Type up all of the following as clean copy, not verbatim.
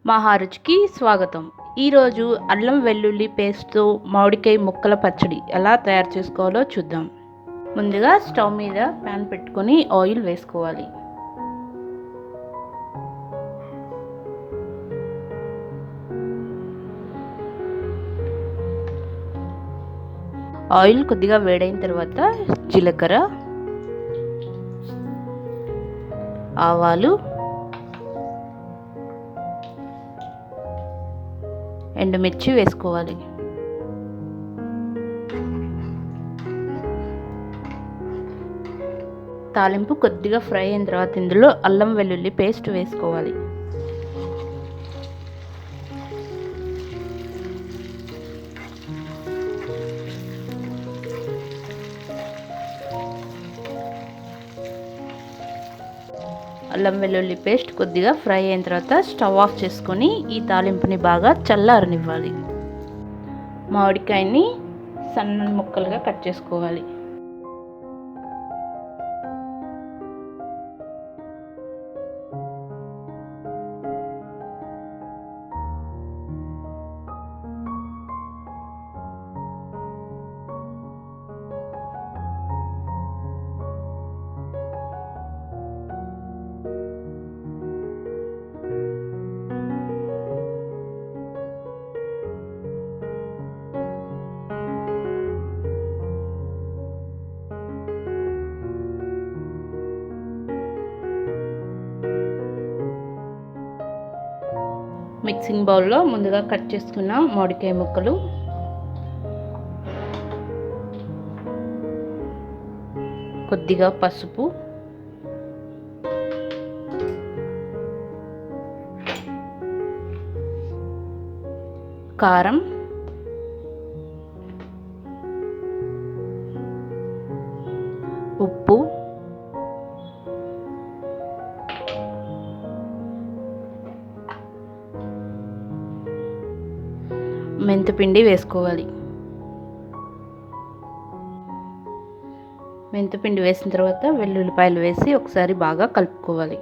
మహా రుచికి స్వాగతం. ఈరోజు అల్లం వెల్లుల్లి పేస్ట్తో మామిడికాయ ముక్కల పచ్చడి ఎలా తయారు చేసుకోవాలో చూద్దాం. ముందుగా స్టవ్ మీద ప్యాన్ పెట్టుకొని ఆయిల్ వేసుకోవాలి. ఆయిల్ కొద్దిగా వేడైన తర్వాత జీలకర్ర, ఆవాలు, ఎండుమిర్చి వేసుకోవాలి. తాలింపు కొద్దిగా ఫ్రై అయిన తర్వాత ఇందులో అల్లం వెల్లుల్లి పేస్ట్ వేసుకోవాలి. అల్లం వెల్లుల్లి పేస్ట్ కొద్దిగా ఫ్రై అయిన తర్వాత స్టవ్ ఆఫ్ చేసుకొని ఈ తాలింపుని బాగా చల్లారనివ్వాలి. మామిడికాయని సన్న ముక్కలుగా కట్ చేసుకోవాలి. మిక్సింగ్ బౌల్లో ముందుగా కట్ చేసుకున్న మామిడికాయ ముక్కలు, కొద్దిగా పసుపు, కారం, ఉప్పు, మెంతిపిండి వేసుకోవాలి. మెంతిపిండి వేసిన తర్వాత వెల్లుల్లిపాయలు వేసి ఒకసారి బాగా కలుపుకోవాలి.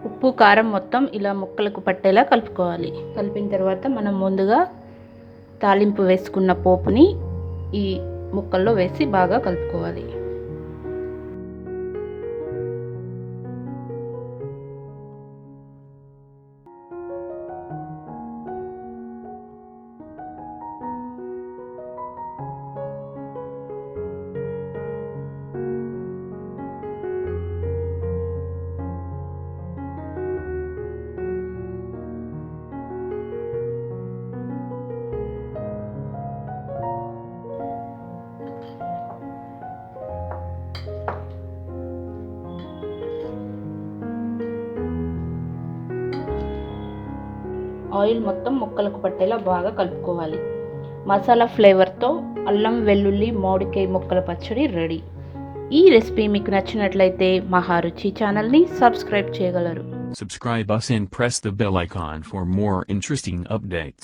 ఉప్పు కారం మొత్తం ఇలా ముక్కలకు పట్టేలా కలుపుకోవాలి. కలిపిన తర్వాత మనం ముందుగా తాలింపు వేసుకున్న పోపుని ఈ ముక్కల్లో వేసి బాగా కలుపుకోవాలి. ఆయిల్ మొత్తం ముక్కలకు పట్టేలా బాగా కలుపుకోవాలి. మసాలా ఫ్లేవర్తో అల్లం వెల్లుల్లి మామిడికాయ ముక్కల పచ్చడి రెడీ. ఈ రెసిపీ మీకు నచ్చినట్లయితే మహా రుచి ఛానల్ని సబ్స్క్రైబ్ చేయగలరు. Subscribe us and press the bell icon for more interesting updates.